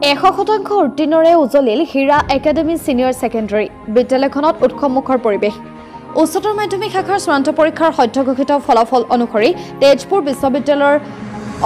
100% উত্তীৰ্ণৰে উজলিল হীৰা academy senior secondary বিদ্যালয়খনত উৎসৱমুখৰ পৰিৱেশ। উচ্চতৰ মাধ্যমিক শাখাৰ চূড়ান্ত পৰীক্ষাৰ সত্যঘোষিত ফলাফল অনুসৰি তেজপুৰ বিশ্ববিদ্যালয়ৰ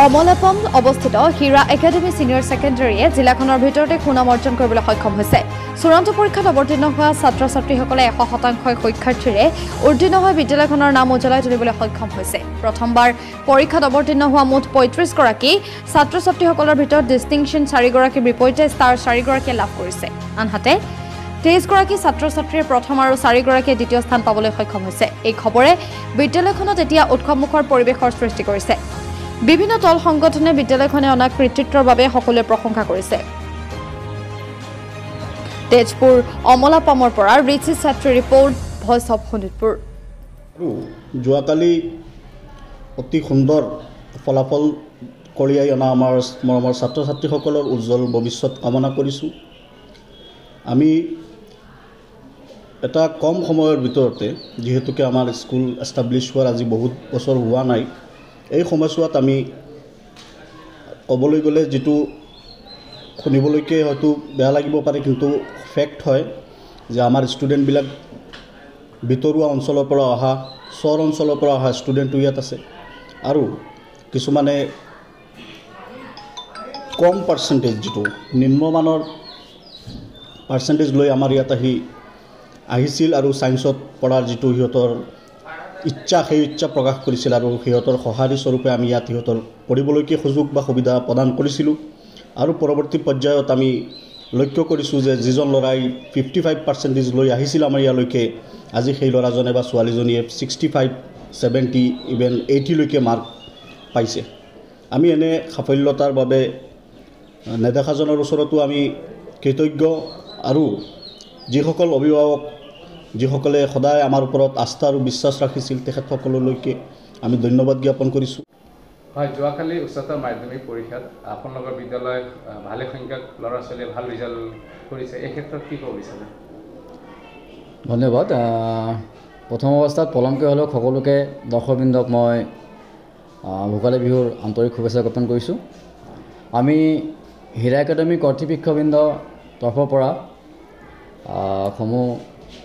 অমলাপম অৱস্থিত হীৰা একাডেমী সিনিয়ৰ সেকেন্ডাৰীয়ে জিলাখনৰ ভিতৰতে সুনাম অৰ্জন কৰিবলৈ সক্ষম হৈছে। চূড়ান্ত পৰীক্ষাত অৱতীৰ্ণ হোৱা ছাত্ৰ-ছাত্ৰীসকলে 100% শিক্ষাৰ্থীৰে উত্তীৰ্ণ হৈ বিদ্যালয়খনৰ নাম উজ্বলাই তুলিবলৈ সক্ষম হৈছে। প্ৰথমবাৰ পৰীক্ষাত অৱতীৰ্ণ হোৱা মুঠ 35 গৰাকী ছাত্ৰ-ছাত্ৰীসকলৰ ভিতৰত ডিষ্টিংশ্যন 4 গৰাকীৰ বিপৰীতে ষ্টাৰ 4 গৰাকীয়ে লাভ কৰিছে। আনহাতে 23 গৰাকী ছাত্ৰ-ছাত্ৰীয়ে প্ৰথম আৰু 4 গৰাকীয়ে দ্বিতীয় স্থান পাবলৈ সক্ষম হৈছে। এই খবৰে বিদ্যালয়খনত এতিয়া উৎসৱমুখৰ পৰিৱেশৰ সৃষ্টি কৰিছে। বিভিন্ন দল সংগঠনে বিদ্যালয়খনে অনা কৃতিত্বৰ বাবে সকলোৱে প্ৰশংসা কৰিছে। তেজপুৰ অমলাপমৰ পৰা ৰিচি ছাত্ৰী ৰিপৰ্ট ভইচ অফ শোণিতপুৰ। যোৱাকালি অতি সুন্দৰ ফলাফল কঢ়িয়াই অনা আমাৰ মৰমৰ ছাত্ৰ ছাত্ৰীসকলৰ উজ্জ্বল ভৱিষ্যত কামনা কৰিছোঁ। আমি এটা কম সময়ৰ ভিতৰতে যিহেতুকে আমাৰ স্কুল এষ্টাব্লিছ হোৱাৰ আজি বহুত বছৰ হোৱা নাই, এই সময়ছোৱাত আমি ক'বলৈ গ'লে যিটো শুনিবলৈকে হয়তো বেয়া লাগিব পাৰে, কিন্তু ফেক্ট হয় যে আমাৰ ষ্টুডেণ্টবিলাক ভিতৰুৱা অঞ্চলৰ পৰা অহা, চহৰ অঞ্চলৰ পৰা অহা ষ্টুডেণ্টো ইয়াত আছে আৰু কিছুমানে কম পাৰ্চেণ্টেজ, যিটো নিম্নমানৰ পাৰ্চেণ্টেজ লৈ আমাৰ ইয়াত আহিছিল আৰু ছায়েন্সত পঢ়াৰ যিটো সিহঁতৰ ইচ্ছা, সেই ইচ্ছা প্ৰকাশ কৰিছিল আৰু সিহঁতৰ সঁহাৰি স্বৰূপে আমি ইয়াত সিহঁতৰ পঢ়িবলৈকে সুযোগ বা সুবিধা প্ৰদান কৰিছিলোঁ। আৰু পৰৱৰ্তী পৰ্যায়ত আমি লক্ষ্য কৰিছোঁ যে যিজন ল'ৰাই 55% লৈ আহিছিল আমাৰ ইয়ালৈকে, আজি সেই ল'ৰাজনে বা ছোৱালীজনীয়ে 65, 70, ইভেন 80লৈকে মাৰ্ক পাইছে। আমি এনে সাফল্যতাৰ বাবে নেদেখাজনৰ ওচৰতো আমি কৃতজ্ঞ আৰু যিসকল অভিভাৱক, যিসকলে সদায় আমাৰ ওপৰত আস্থা আৰু বিশ্বাস ৰাখিছিল, তেখেতসকললৈকে আমি ধন্যবাদ জ্ঞাপন কৰিছোঁ। হয়, যোৱাকালি উচ্চতৰ মাধ্যমিক পৰীক্ষাত আপোনালোকৰ বিদ্যালয়ত ভালে সংখ্যক ল'ৰা ছোৱালীয়ে ভাল ৰিজাল্ট কৰিছে, এই ক্ষেত্ৰত কি ক'ব বিচাৰে? ধন্যবাদ। প্ৰথম অৱস্থাত পলমকৈ হ'লেও সকলোকে দৰ্শকবৃন্দক মই ভোগালী বিহুৰ আন্তৰিক শুভেচ্ছা জ্ঞাপন কৰিছোঁ। আমি হীৰা একাডেমী কৰ্তৃপক্ষবৃন্দৰ তৰফৰ পৰা সমূহ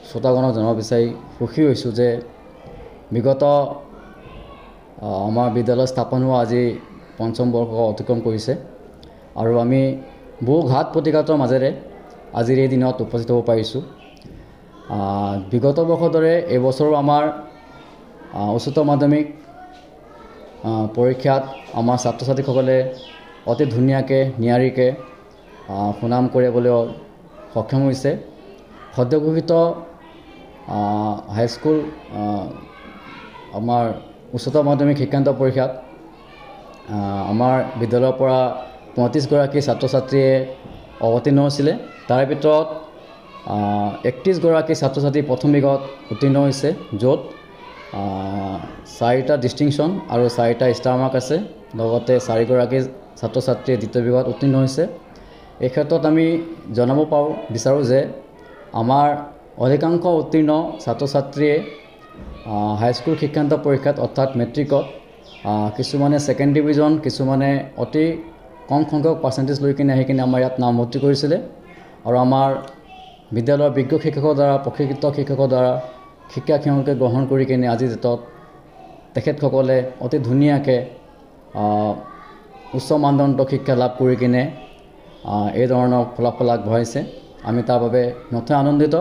শ্ৰোতাগণক জনাব বিচাৰি সুখী হৈছোঁ যে বিগত আমাৰ বিদ্যালয় স্থাপন হোৱা আজি 5ম বৰ্ষ অতিক্ৰম কৰিছে আৰু আমি বহু ঘাত প্ৰতিঘাতৰ মাজেৰে আজিৰ এই দিনত উপস্থিত হ'ব পাৰিছোঁ। বিগত বৰ্ষৰ দৰে এইবছৰো আমাৰ উচ্চতৰ মাধ্যমিক পৰীক্ষাত আমাৰ ছাত্ৰ ছাত্ৰীসকলে অতি ধুনীয়াকৈ নিয়াৰিকৈ সুনাম কঢ়িয়াবলৈ সক্ষম হৈছে। সদ্যঘোষিত হাইস্কুল আমাৰ উচ্চতৰ মাধ্যমিক শিক্ষান্ত পৰীক্ষাত আমাৰ বিদ্যালয়ৰ পৰা 35 গৰাকী ছাত্ৰ ছাত্ৰীয়ে অৱতীৰ্ণ হৈছিলে। তাৰে ভিতৰত 31 গৰাকী ছাত্ৰ ছাত্ৰী প্ৰথম বিভাগত উত্তীৰ্ণ হৈছে, য'ত 4টা ডিষ্টিংশ্যন আৰু 4টা ষ্টাৰ মাৰ্ক আছে। লগতে 4 গৰাকী ছাত্ৰ ছাত্ৰীয়ে দ্বিতীয় বিভাগত উত্তীৰ্ণ হৈছে। এই ক্ষেত্ৰত আমি জনাব বিচাৰোঁ যে আমাৰ অধিকাংশ উত্তীৰ্ণ ছাত্ৰ ছাত্ৰীয়ে হাইস্কুল শিক্ষান্ত পৰীক্ষাত অৰ্থাৎ মেট্ৰিকত কিছুমানে ছেকেণ্ড ডিভিজন, কিছুমানে অতি কম সংখ্যক পাৰ্চেণ্টেজ লৈ কিনে আহি কিনে আমাৰ ইয়াত নামভৰ্তি কৰিছিলে আৰু আমাৰ বিদ্যালয়ৰ বিজ্ঞ শিক্ষকৰ দ্বাৰা, প্ৰশিক্ষিত শিক্ষকৰ দ্বাৰা শিক্ষা তেওঁলোকে গ্ৰহণ কৰি কিনে আজি ডেটত তেখেতসকলে অতি ধুনীয়াকৈ উচ্চ মানদণ্ডৰ শিক্ষা লাভ কৰি কিনে এই ধৰণৰ ফলাফল আগবঢ়াইছে। আমি তাৰ বাবে নথৈ আনন্দিত।